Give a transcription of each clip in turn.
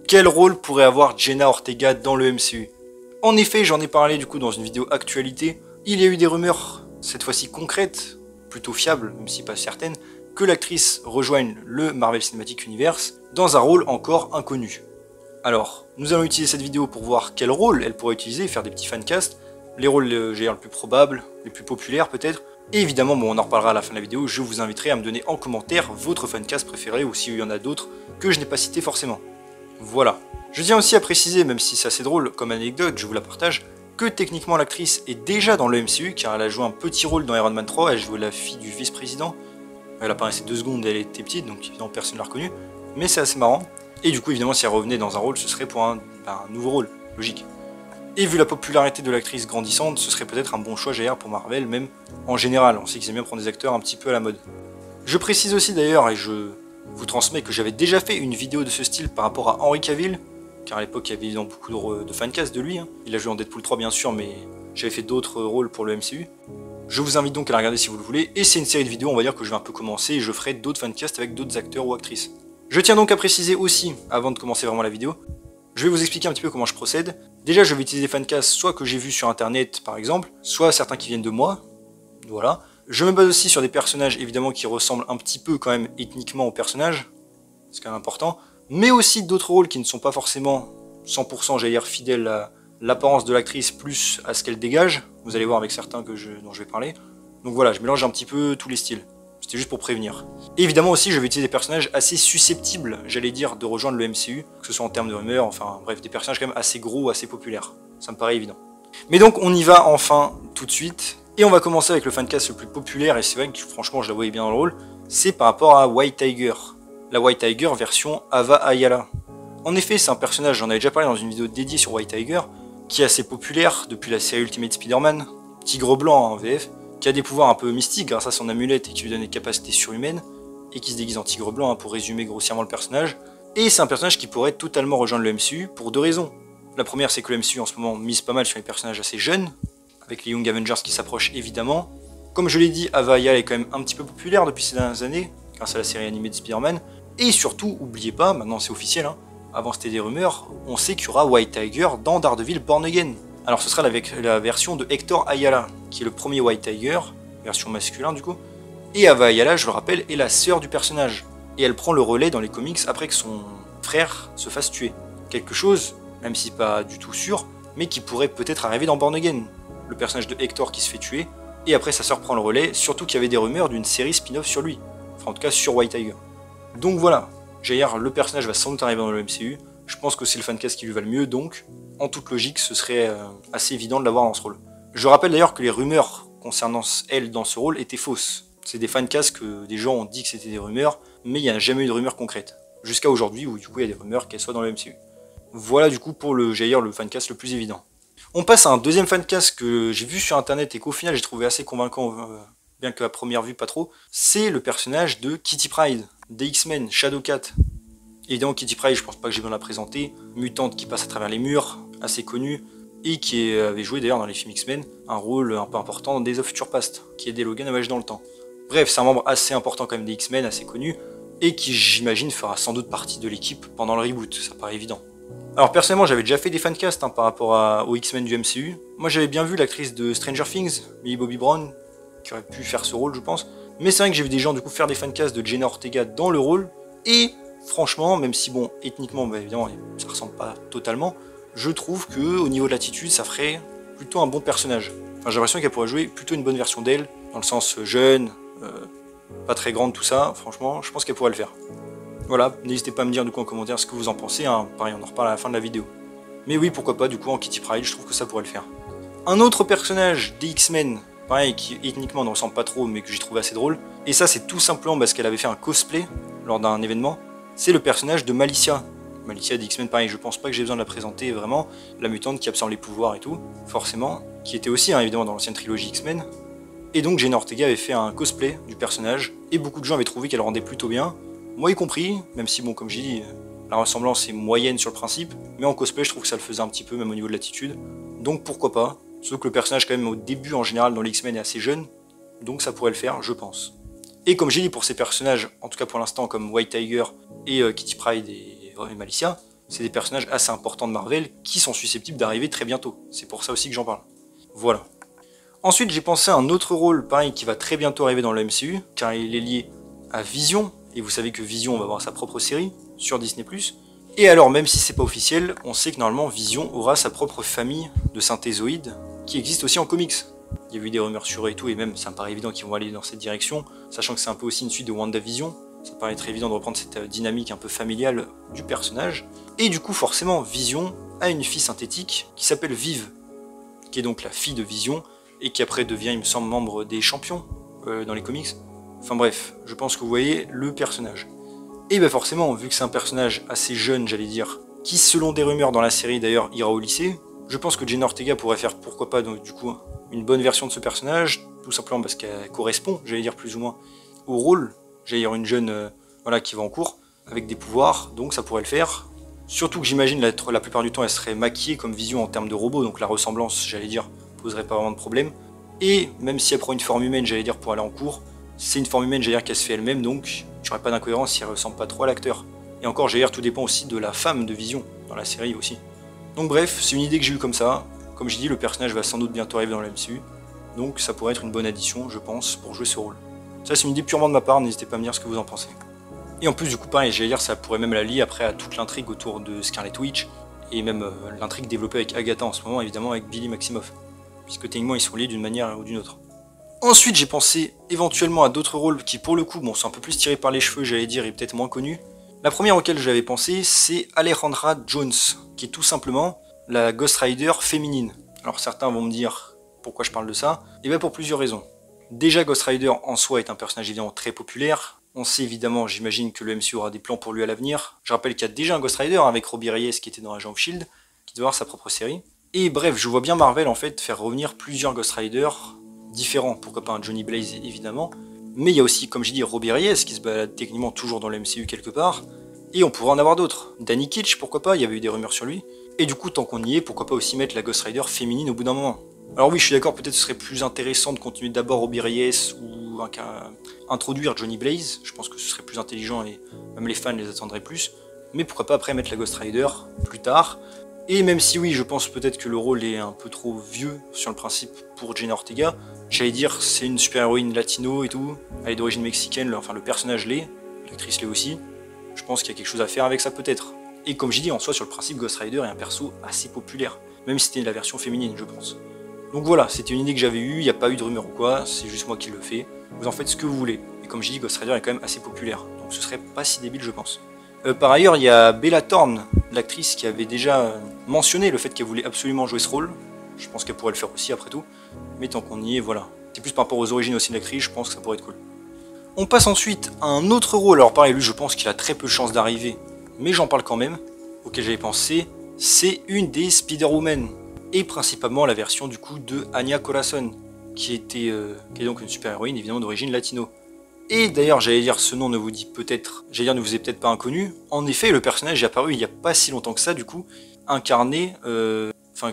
Quel rôle pourrait avoir Jenna Ortega dans le MCU? En effet, j'en ai parlé du coup dans une vidéo actualité, il y a eu des rumeurs, cette fois-ci concrètes, plutôt fiables, même si pas certaines, que l'actrice rejoigne le Marvel Cinematic Universe dans un rôle encore inconnu. Alors, nous allons utiliser cette vidéo pour voir quel rôle elle pourrait utiliser, faire des petits fancasts, les rôles les plus probables, les plus populaires peut-être, et évidemment, bon, on en reparlera à la fin de la vidéo, je vous inviterai à me donner en commentaire votre fancast préféré, ou s'il y en a d'autres que je n'ai pas cités forcément. Voilà. Je tiens aussi à préciser, même si c'est assez drôle comme anecdote, je vous la partage, que techniquement l'actrice est déjà dans le MCU, car elle a joué un petit rôle dans Iron Man 3, elle jouait la fille du vice-président. Elle apparaissait 2 secondes, elle était petite, donc évidemment personne ne l'a reconnue, mais c'est assez marrant. Et du coup, évidemment, si elle revenait dans un rôle, ce serait pour un nouveau rôle, logique. Et vu la popularité de l'actrice grandissante, ce serait peut-être un bon choix JR pour Marvel, même en général, on sait qu'ils aiment bien prendre des acteurs un petit peu à la mode. Je précise aussi d'ailleurs, et je vous transmets que j'avais déjà fait une vidéo de ce style par rapport à Henry Cavill, car à l'époque il y avait évidemment beaucoup de fancasts de lui, hein. Il a joué en Deadpool 3 bien sûr, mais j'avais fait d'autres rôles pour le MCU. Je vous invite donc à la regarder si vous le voulez, et c'est une série de vidéos, on va dire que je vais un peu commencer, et je ferai d'autres fancasts avec d'autres acteurs ou actrices. Je tiens donc à préciser aussi, avant de commencer vraiment la vidéo, je vais vous expliquer un petit peu comment je procède. Déjà, je vais utiliser des fancasts soit que j'ai vus sur internet par exemple, soit certains qui viennent de moi, voilà. Je me base aussi sur des personnages évidemment qui ressemblent un petit peu quand même ethniquement aux personnages, c'est quand même important, mais aussi d'autres rôles qui ne sont pas forcément 100% j'allais dire fidèles à l'apparence de l'actrice plus à ce qu'elle dégage, vous allez voir avec certains dont je vais parler. Donc voilà, je mélange un petit peu tous les styles, c'était juste pour prévenir. Et évidemment aussi je vais utiliser des personnages assez susceptibles, j'allais dire, de rejoindre le MCU, que ce soit en termes de rumeurs, enfin bref, des personnages quand même assez gros, assez populaires, ça me paraît évident. Mais donc on y va enfin tout de suite, et on va commencer avec le fancast le plus populaire, et c'est vrai que franchement je la voyais bien dans le rôle, c'est par rapport à White Tiger. La White Tiger version Ava Ayala. En effet, c'est un personnage, j'en avais déjà parlé dans une vidéo dédiée sur White Tiger, qui est assez populaire depuis la série Ultimate Spider-Man, Tigre Blanc en VF, qui a des pouvoirs un peu mystiques grâce à son amulette et qui lui donne des capacités surhumaines, et qui se déguise en Tigre Blanc pour résumer grossièrement le personnage. Et c'est un personnage qui pourrait totalement rejoindre le MCU pour 2 raisons. La première, c'est que le MCU en ce moment mise pas mal sur les personnages assez jeunes, avec les Young Avengers qui s'approchent évidemment. Comme je l'ai dit, Ava Ayala est quand même un petit peu populaire depuis ces dernières années, grâce à la série animée de Spider-Man. Et surtout, oubliez pas, maintenant c'est officiel, hein, avant c'était des rumeurs, on sait qu'il y aura White Tiger dans Daredevil Born Again. Alors ce sera la version de Hector Ayala, qui est le premier White Tiger, version masculin du coup. Et Ava Ayala, je le rappelle, est la sœur du personnage. Et elle prend le relais dans les comics après que son frère se fasse tuer. Quelque chose, même si pas du tout sûr, mais qui pourrait peut-être arriver dans Born Again. Le personnage de Hector qui se fait tuer, et après sa sœur prend le relais, surtout qu'il y avait des rumeurs d'une série spin-off sur lui. Enfin en tout cas sur White Tiger. Donc voilà, Jair, le personnage va sans doute arriver dans le MCU, je pense que c'est le fancast qui lui va le mieux, donc en toute logique ce serait assez évident de l'avoir dans ce rôle. Je rappelle d'ailleurs que les rumeurs concernant elle dans ce rôle étaient fausses. C'est des fancasts que des gens ont dit que c'était des rumeurs, mais il n'y a jamais eu de rumeurs concrètes. Jusqu'à aujourd'hui où du coup il y a des rumeurs qu'elle soit dans le MCU. Voilà du coup pour le Jair, le fancast le plus évident. On passe à un deuxième fancast que j'ai vu sur internet et qu'au final j'ai trouvé assez convaincant, bien qu'à première vue pas trop, c'est le personnage de Kitty Pryde, des X-Men, Shadowcat. Évidemment Kitty Pryde, je pense pas que j'ai besoin de la présenter, mutante qui passe à travers les murs, assez connue, et qui avait joué d'ailleurs dans les films X-Men un rôle un peu important dans Days of Future Past, qui aidait Logan à voyager dans le temps. Bref, c'est un membre assez important quand même des X-Men, assez connu, et qui j'imagine fera sans doute partie de l'équipe pendant le reboot, ça paraît évident. Alors personnellement j'avais déjà fait des fancasts par rapport aux X-Men du MCU. Moi j'avais bien vu l'actrice de Stranger Things, Millie Bobby Brown, qui aurait pu faire ce rôle je pense. Mais c'est vrai que j'ai vu des gens du coup faire des fancasts de Jenna Ortega dans le rôle. Et franchement, même si bon éthniquement bah, évidemment ça ressemble pas totalement, je trouve que au niveau de l'attitude ça ferait plutôt un bon personnage. Enfin, j'ai l'impression qu'elle pourrait jouer plutôt une bonne version d'elle, dans le sens jeune, pas très grande tout ça, franchement je pense qu'elle pourrait le faire. Voilà, n'hésitez pas à me dire du coup en commentaire ce que vous en pensez, hein. Pareil on en reparle à la fin de la vidéo. Mais oui, pourquoi pas du coup en Kitty Pryde, je trouve que ça pourrait le faire. Un autre personnage des X-Men, pareil, qui ethniquement ne ressemble pas trop mais que j'ai trouvé assez drôle, et ça c'est tout simplement parce qu'elle avait fait un cosplay lors d'un événement, c'est le personnage de Malicia. Malicia des X-Men, pareil, je pense pas que j'ai besoin de la présenter vraiment, la mutante qui absorbe les pouvoirs et tout, forcément, qui était aussi hein, évidemment dans l'ancienne trilogie X-Men. Et donc Jenna Ortega avait fait un cosplay du personnage, et beaucoup de gens avaient trouvé qu'elle rendait plutôt bien, moi y compris, même si bon comme j'ai dit, la ressemblance est moyenne sur le principe, mais en cosplay je trouve que ça le faisait un petit peu même au niveau de l'attitude, donc pourquoi pas, sauf que le personnage quand même au début en général dans les X-Men est assez jeune, donc ça pourrait le faire je pense. Et comme j'ai dit pour ces personnages, en tout cas pour l'instant comme White Tiger et Kitty Pryde et Malicia, c'est des personnages assez importants de Marvel qui sont susceptibles d'arriver très bientôt. C'est pour ça aussi que j'en parle. Voilà. Ensuite, j'ai pensé à un autre rôle, pareil, qui va très bientôt arriver dans le MCU, car il est lié à Vision, et vous savez que Vision va avoir sa propre série sur Disney+. Et alors, même si c'est pas officiel, on sait que normalement Vision aura sa propre famille de synthézoïdes, qui existe aussi en comics. Il y a eu des rumeurs sur eux et tout, et même ça me paraît évident qu'ils vont aller dans cette direction, sachant que c'est un peu aussi une suite de WandaVision. Ça paraît très évident de reprendre cette dynamique un peu familiale du personnage. Et du coup, forcément, Vision a une fille synthétique qui s'appelle Vive, qui est donc la fille de Vision, et qui après devient, il me semble, membre des Champions dans les comics. Enfin bref, je pense que vous voyez le personnage. Et bien forcément, vu que c'est un personnage assez jeune, j'allais dire, qui selon des rumeurs dans la série d'ailleurs ira au lycée, je pense que Jenna Ortega pourrait faire pourquoi pas donc, du coup une bonne version de ce personnage, tout simplement parce qu'elle correspond, j'allais dire plus ou moins, au rôle. J'allais dire une jeune voilà, qui va en cours, avec des pouvoirs, donc ça pourrait le faire. Surtout que j'imagine la plupart du temps elle serait maquillée comme Vision en termes de robot, donc la ressemblance, j'allais dire, poserait pas vraiment de problème. Et même si elle prend une forme humaine, j'allais dire, pour aller en cours, c'est une forme humaine, j'allais dire, qu'elle se fait elle-même, donc il n'y aurait pas d'incohérence si elle ressemble pas trop à l'acteur. Et encore, j'allais dire, tout dépend aussi de la femme de Vision, dans la série aussi. Donc bref, c'est une idée que j'ai eue comme ça. Comme je dis, le personnage va sans doute bientôt arriver dans le MCU, donc ça pourrait être une bonne addition, je pense, pour jouer ce rôle. Ça, c'est une idée purement de ma part, n'hésitez pas à me dire ce que vous en pensez. Et en plus, du coup, pareil, j'allais dire, ça pourrait même la lier après à toute l'intrigue autour de Scarlet Witch, et même l'intrigue développée avec Agatha en ce moment, évidemment, avec Billy Maximoff, puisque techniquement, ils sont liés d'une manière ou d'une autre. Ensuite, j'ai pensé éventuellement à d'autres rôles qui, pour le coup, bon, sont un peu plus tirés par les cheveux, j'allais dire, et peut-être moins connus. La première auquel j'avais pensé, c'est Alejandra Jones, qui est tout simplement la Ghost Rider féminine. Alors certains vont me dire pourquoi je parle de ça, et bien pour plusieurs raisons. Déjà, Ghost Rider en soi est un personnage évidemment très populaire. On sait évidemment, j'imagine que le MCU aura des plans pour lui à l'avenir. Je rappelle qu'il y a déjà un Ghost Rider avec Robbie Reyes qui était dans Agent of S.H.I.E.L.D., qui doit avoir sa propre série. Et bref, je vois bien Marvel en fait faire revenir plusieurs Ghost Riders différents, pourquoi pas un Johnny Blaze évidemment, mais il y a aussi, comme j'ai dit, Robbie Reyes qui se balade techniquement toujours dans le MCU quelque part, et on pourrait en avoir d'autres. Danny Kitch, pourquoi pas, il y avait eu des rumeurs sur lui, et du coup, tant qu'on y est, pourquoi pas aussi mettre la Ghost Rider féminine au bout d'un moment. Alors oui, je suis d'accord, peut-être ce serait plus intéressant de continuer d'abord Robbie Reyes ou introduire Johnny Blaze, je pense que ce serait plus intelligent et même les fans les attendraient plus, mais pourquoi pas après mettre la Ghost Rider plus tard. Et même si oui, je pense peut-être que le rôle est un peu trop vieux sur le principe pour Jenna Ortega, j'allais dire c'est une super-héroïne latino et tout, elle est d'origine mexicaine, enfin le personnage l'est, l'actrice l'est aussi, je pense qu'il y a quelque chose à faire avec ça peut-être. Et comme j'ai dit, en soi sur le principe, Ghost Rider est un perso assez populaire, même si c'était la version féminine je pense. Donc voilà, c'était une idée que j'avais eue, il n'y a pas eu de rumeur ou quoi, c'est juste moi qui le fais, vous en faites ce que vous voulez. Et comme j'ai dit, Ghost Rider est quand même assez populaire, donc ce serait pas si débile je pense. Par ailleurs, il y a Bella Thorne, l'actrice qui avait déjà mentionné le fait qu'elle voulait absolument jouer ce rôle. Je pense qu'elle pourrait le faire aussi après tout. Mais tant qu'on y est, voilà. C'est plus par rapport aux origines aussi de l'actrice, je pense que ça pourrait être cool. On passe ensuite à un autre rôle. Alors pareil, lui je pense qu'il a très peu de chances d'arriver, mais j'en parle quand même, auquel j'avais pensé. C'est une des Spider-Woman. Et principalement la version du coup de Anya Corazon, qui est donc une super-héroïne évidemment d'origine latino. Et d'ailleurs, j'allais dire, ce nom ne vous dit peut-être, j'allais dire, ne vous est peut-être pas inconnu. En effet, le personnage est apparu il n'y a pas si longtemps que ça, du coup, incarné,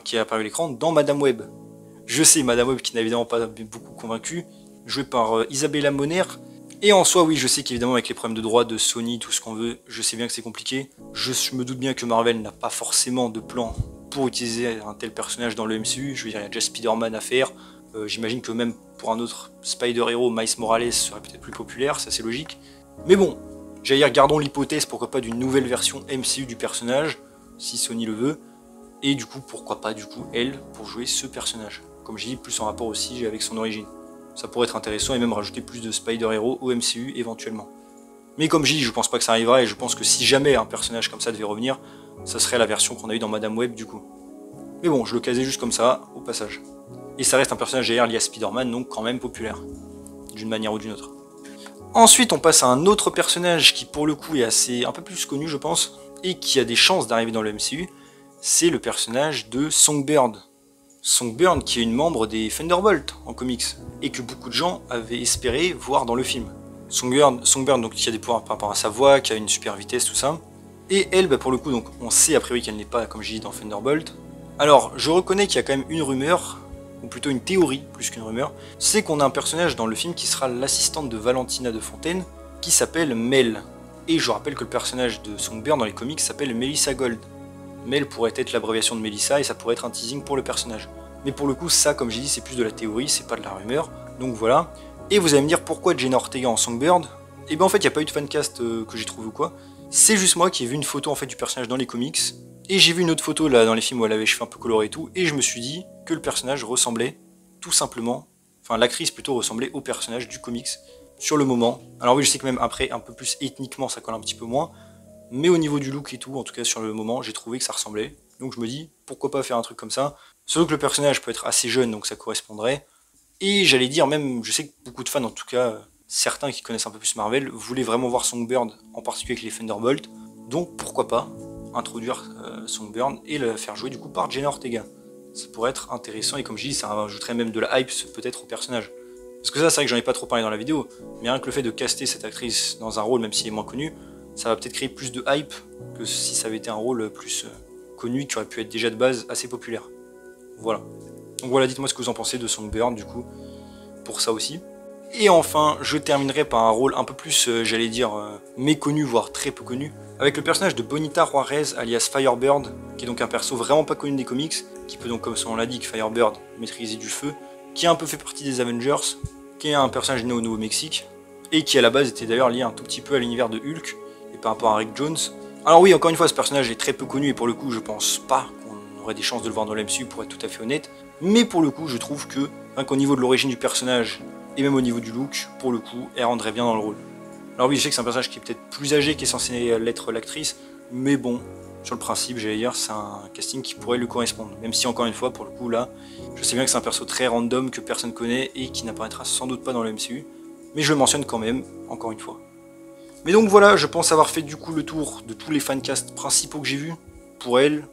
qui est apparu à l'écran dans Madame Web. Je sais, Madame Web qui n'a évidemment pas beaucoup convaincu, jouée par Isabella Moner. Et en soi, oui, je sais qu'évidemment, avec les problèmes de droit de Sony, tout ce qu'on veut, je sais bien que c'est compliqué. Je me doute bien que Marvel n'a pas forcément de plan pour utiliser un tel personnage dans le MCU. Je veux dire, il y a déjà Spider-Man à faire. J'imagine que même pour un autre Spider-Hero, Miles Morales serait peut-être plus populaire, ça c'est logique. Mais bon, j'allais dire, gardons l'hypothèse, pourquoi pas d'une nouvelle version MCU du personnage, si Sony le veut, et du coup, pourquoi pas, du coup, elle, pour jouer ce personnage. Comme j'ai dit, plus en rapport aussi avec son origine. Ça pourrait être intéressant, et même rajouter plus de Spider-Hero au MCU, éventuellement. Mais comme j'ai dit, je pense pas que ça arrivera, et je pense que si jamais un personnage comme ça devait revenir, ça serait la version qu'on a eue dans Madame Web, du coup. Mais bon, je le casais juste comme ça, au passage. Et ça reste un personnage d'ailleurs lié à Spider-Man, donc quand même populaire, d'une manière ou d'une autre. Ensuite, on passe à un autre personnage qui pour le coup est un peu plus connu je pense, et qui a des chances d'arriver dans le MCU, c'est le personnage de Songbird. Songbird qui est une membre des Thunderbolts en comics, et que beaucoup de gens avaient espéré voir dans le film. Songbird donc, qui a des pouvoirs par rapport à sa voix, qui a une super vitesse, tout ça. Et elle, pour le coup, donc, on sait a priori qu'elle n'est pas, comme j'ai dit, dans Thunderbolt. Alors, je reconnais qu'il y a quand même une rumeur, ou plutôt une théorie plus qu'une rumeur, c'est qu'on a un personnage dans le film qui sera l'assistante de Valentina de Fontaine, qui s'appelle Mel. Et je rappelle que le personnage de Songbird dans les comics s'appelle Melissa Gold. Mel pourrait être l'abréviation de Melissa et ça pourrait être un teasing pour le personnage. Mais pour le coup, ça, comme j'ai dit, c'est plus de la théorie, c'est pas de la rumeur. Donc voilà. Et vous allez me dire pourquoi Jenna Ortega en Songbird? Et ben en fait, il n'y a pas eu de fancast que j'ai trouvé ou quoi. C'est juste moi qui ai vu une photo en fait du personnage dans les comics. Et j'ai vu une autre photo là dans les films où elle avait les cheveux un peu colorés et tout. Et je me suis dit que le personnage ressemblait tout simplement, enfin l'actrice plutôt ressemblait au personnage du comics sur le moment. Alors oui, je sais que même après, un peu plus ethniquement, ça colle un petit peu moins. Mais au niveau du look et tout, en tout cas sur le moment, j'ai trouvé que ça ressemblait. Donc je me dis, pourquoi pas faire un truc comme ça. Surtout que le personnage peut être assez jeune, donc ça correspondrait. Et j'allais dire, même, je sais que beaucoup de fans, en tout cas, certains qui connaissent un peu plus Marvel, voulaient vraiment voir Songbird, en particulier avec les Thunderbolts. Donc pourquoi pas introduire Songbird et le faire jouer du coup par Jenna Ortega. Ça pourrait être intéressant, et comme je dis, ça rajouterait même de la hype peut-être au personnage. Parce que ça, c'est vrai que j'en ai pas trop parlé dans la vidéo, mais rien que le fait de caster cette actrice dans un rôle, même s'il est moins connu, ça va peut-être créer plus de hype que si ça avait été un rôle plus connu, qui aurait pu être déjà de base assez populaire. Voilà. Donc voilà, dites-moi ce que vous en pensez de Songbird, du coup, pour ça aussi. Et enfin, je terminerai par un rôle un peu plus, j'allais dire, méconnu, voire très peu connu, avec le personnage de Bonita Juarez, alias Firebird, qui est donc un perso vraiment pas connu des comics, qui peut donc, comme son nom l'indique, Firebird, maîtriser du feu, qui a un peu fait partie des Avengers, qui est un personnage né au Nouveau-Mexique, et qui à la base était d'ailleurs lié un tout petit peu à l'univers de Hulk, et par rapport à Rick Jones. Alors oui, encore une fois, ce personnage est très peu connu, et pour le coup, je pense pas qu'on aurait des chances de le voir dans l'MCU, pour être tout à fait honnête, mais pour le coup, je trouve que, rien qu'au niveau de l'origine du personnage, et même au niveau du look, pour le coup, elle rendrait bien dans le rôle. Alors oui, je sais que c'est un personnage qui est peut-être plus âgé, qui est censé l'être l'actrice, mais bon, sur le principe, j'allais dire, c'est un casting qui pourrait lui correspondre. Même si, encore une fois, pour le coup, là, je sais bien que c'est un perso très random, que personne connaît, et qui n'apparaîtra sans doute pas dans le MCU, mais je le mentionne quand même, encore une fois. Mais donc voilà, je pense avoir fait du coup le tour de tous les fancasts principaux que j'ai vus, pour elle,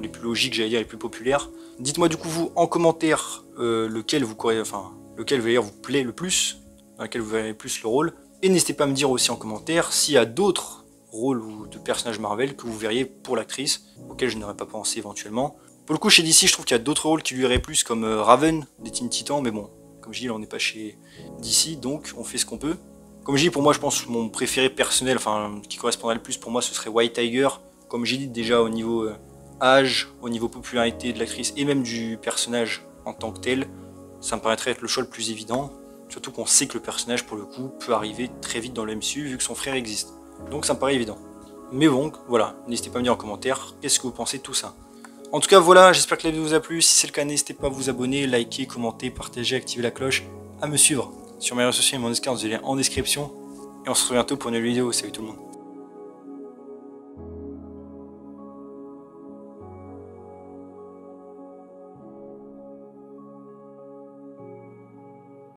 les plus logiques, j'allais dire, les plus populaires. Dites-moi du coup, vous, en commentaire, lequel vous plaît le plus, dans lequel vous verrez le plus le rôle. Et n'hésitez pas à me dire aussi en commentaire s'il y a d'autres rôles ou de personnages Marvel que vous verriez pour l'actrice, auxquels je n'aurais pas pensé éventuellement. Pour le coup, chez DC, je trouve qu'il y a d'autres rôles qui lui iraient plus, comme Raven, des Teen Titans, mais bon, comme je dis, là on n'est pas chez DC, donc on fait ce qu'on peut. Comme je dis, pour moi, je pense que mon préféré personnel, enfin, qui correspondrait le plus pour moi, ce serait White Tiger. Comme j'ai dit déjà, au niveau âge, au niveau popularité de l'actrice, et même du personnage en tant que tel, ça me paraîtrait être le choix le plus évident. Surtout qu'on sait que le personnage, pour le coup, peut arriver très vite dans le MCU, vu que son frère existe. Donc ça me paraît évident. Mais bon, voilà, n'hésitez pas à me dire en commentaire, qu'est-ce que vous pensez de tout ça. En tout cas, voilà, j'espère que la vidéo vous a plu. Si c'est le cas, n'hésitez pas à vous abonner, liker, commenter, partager, activer la cloche, à me suivre sur mes réseaux sociaux et mon Discord, vous avez les liens en description. Et on se retrouve bientôt pour une nouvelle vidéo. Salut tout le monde.